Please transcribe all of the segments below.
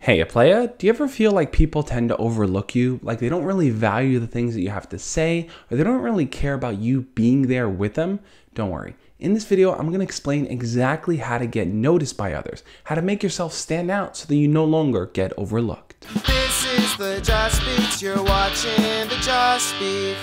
Hey, a playa, do you ever feel like people tend to overlook you? Like they don't really value the things that you have to say, or they don't really care about you being there with them? Don't worry. In this video, I'm going to explain exactly how to get noticed by others, how to make yourself stand out so that you no longer get overlooked. This is the Josh Beef. You're watching the Josh Beef.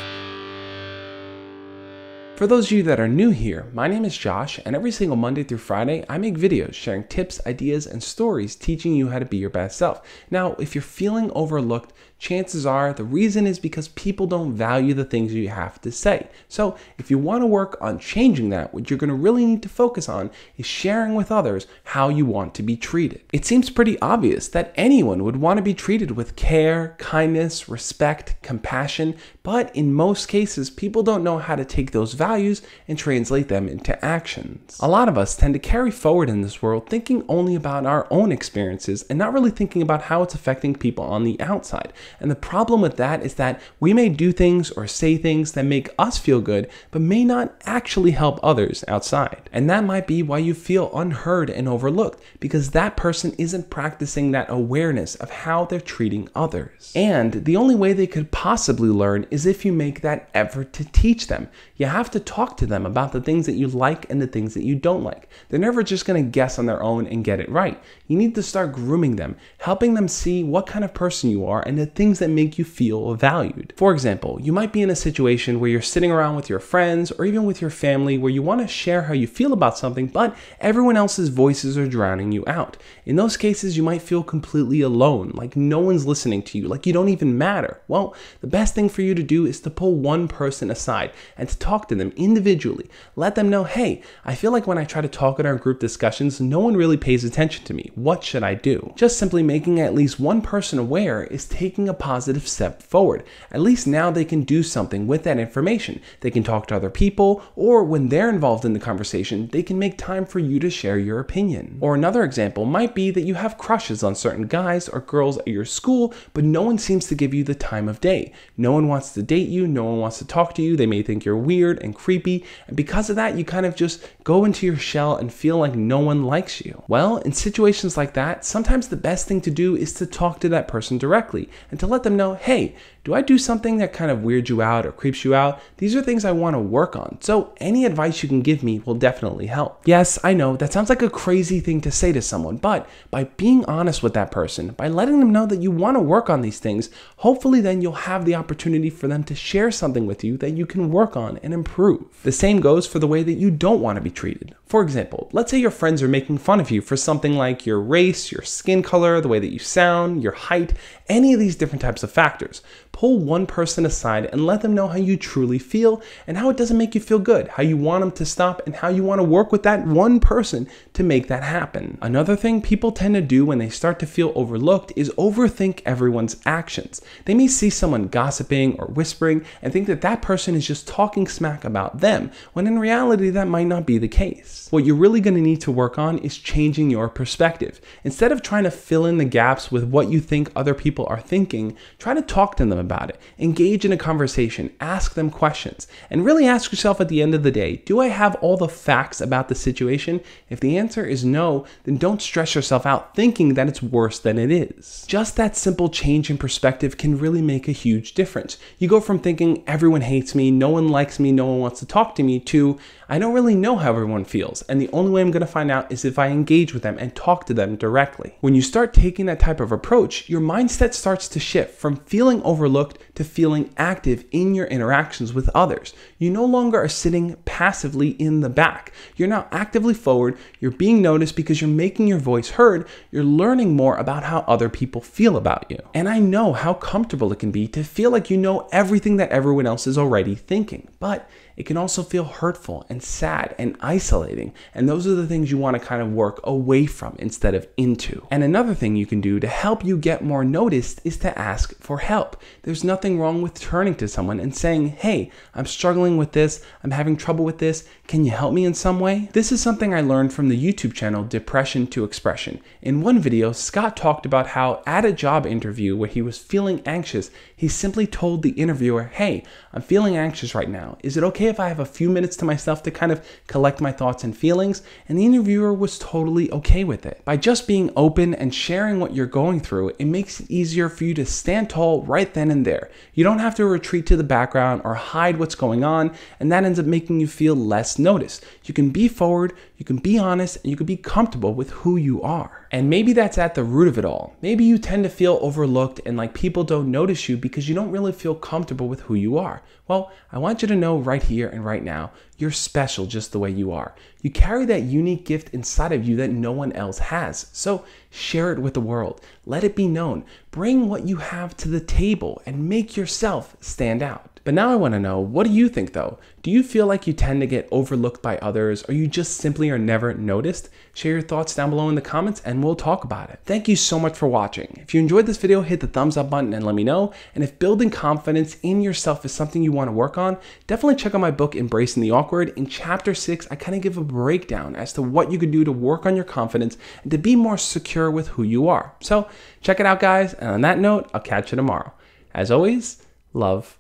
For those of you that are new here, my name is Josh, and every single Monday through Friday, I make videos sharing tips, ideas, and stories teaching you how to be your best self. Now, if you're feeling overlooked, chances are the reason is because people don't value the things you have to say. So if you want to work on changing that, what you're going to really need to focus on is sharing with others how you want to be treated. It seems pretty obvious that anyone would want to be treated with care, kindness, respect, compassion, but in most cases, people don't know how to take those values and translate them into actions. A lot of us tend to carry forward in this world thinking only about our own experiences and not really thinking about how it's affecting people on the outside. And the problem with that is that we may do things or say things that make us feel good, but may not actually help others outside. And that might be why you feel unheard and overlooked, because that person isn't practicing that awareness of how they're treating others. And the only way they could possibly learn is if you make that effort to teach them. You have to talk to them about the things that you like and the things that you don't like. They're never just going to guess on their own and get it right. You need to start grooming them, helping them see what kind of person you are and the things that make you feel valued. For example, you might be in a situation where you're sitting around with your friends or even with your family where you want to share how you feel about something, but everyone else's voices are drowning you out. In those cases, you might feel completely alone, like no one's listening to you, like you don't even matter. Well, the best thing for you to do is to pull one person aside and to talk to them individually. Let them know, hey, I feel like when I try to talk in our group discussions, no one really pays attention to me. What should I do? Just simply making at least one person aware is taking a positive step forward. At least now they can do something with that information. They can talk to other people, or when they're involved in the conversation, they can make time for you to share your opinion. Or another example might be that you have crushes on certain guys or girls at your school, but no one seems to give you the time of day. No one wants to date you, no one wants to talk to you, they may think you're weird and creepy, and because of that, you kind of just go into your shell and feel like no one likes you. Well, in situations like that, sometimes the best thing to do is to talk to that person directly and to let them know, hey, do I do something that kind of weirds you out or creeps you out? These are things I want to work on. So any advice you can give me will definitely help. Yes, I know that sounds like a crazy thing to say to someone, but by being honest with that person, by letting them know that you want to work on these things, hopefully then you'll have the opportunity for them to share something with you that you can work on and improve. The same goes for the way that you don't want to be treated. For example, let's say your friends are making fun of you for something like your race, your skin color, the way that you sound, your height, any of these different types of factors. Pull one person aside and let them know how you truly feel and how it doesn't make you feel good, how you want them to stop, and how you want to work with that one person to make that happen. Another thing people tend to do when they start to feel overlooked is overthink everyone's actions. They may see someone gossiping or whispering and think that that person is just talking smack about them, when in reality that might not be the case. What you're really going to need to work on is changing your perspective. Instead of trying to fill in the gaps with what you think other people are thinking, try to talk to them about it. Engage in a conversation, ask them questions, and really ask yourself at the end of the day, do I have all the facts about the situation? If the answer is no, then don't stress yourself out thinking that it's worse than it is. Just that simple change in perspective can really make a huge difference. You go from thinking everyone hates me, no one likes me, no one wants to talk to me, to I don't really know how everyone feels, and the only way I'm going to find out is if I engage with them and talk to them directly. When you start taking that type of approach, your mindset starts to shift from feeling overlooked to feeling active in your interactions with others. You no longer are sitting passively in the back. You're now actively forward, you're being noticed because you're making your voice heard, you're learning more about how other people feel about you. And I know how comfortable it can be to feel like you know everything that everyone else is already thinking, but it can also feel hurtful and sad and isolating, and those are the things you want to kind of work away from instead of into. And another thing you can do to help you get more noticed is to ask for help. There's nothing wrong with turning to someone and saying, hey, I'm struggling with this, I'm having trouble with this, Can you help me in some way? This is something I learned from the YouTube channel Depression to Expression. In one video, Scott talked about how at a job interview where he was feeling anxious, he simply told the interviewer, hey, I'm feeling anxious right now. Is it okay if I have a few minutes to myself to kind of collect my thoughts and feelings? And the interviewer was totally okay with it. By just being open and sharing what you're going through, it makes it easier for you to stand tall right then and there. You don't have to retreat to the background or hide what's going on, and that ends up making you feel less noticed. You can be forward, you can be honest, and you can be comfortable with who you are. And maybe that's at the root of it all. Maybe you tend to feel overlooked and like people don't notice you because you don't really feel comfortable with who you are. Well, I want you to know right here and right now, you're special just the way you are. You carry that unique gift inside of you that no one else has. So share it with the world. Let it be known. Bring what you have to the table and make yourself stand out. But now I want to know, what do you think though? Do you feel like you tend to get overlooked by others, or you just simply are never noticed? Share your thoughts down below in the comments and we'll talk about it. Thank you so much for watching. If you enjoyed this video, hit the thumbs up button and let me know. And if building confidence in yourself is something you want to work on, definitely check out my book, Embracing the Awkward. In chapter 6, I kind of give a breakdown as to what you could do to work on your confidence and to be more secure with who you are. So check it out, guys. And on that note, I'll catch you tomorrow. As always, love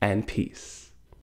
and peace.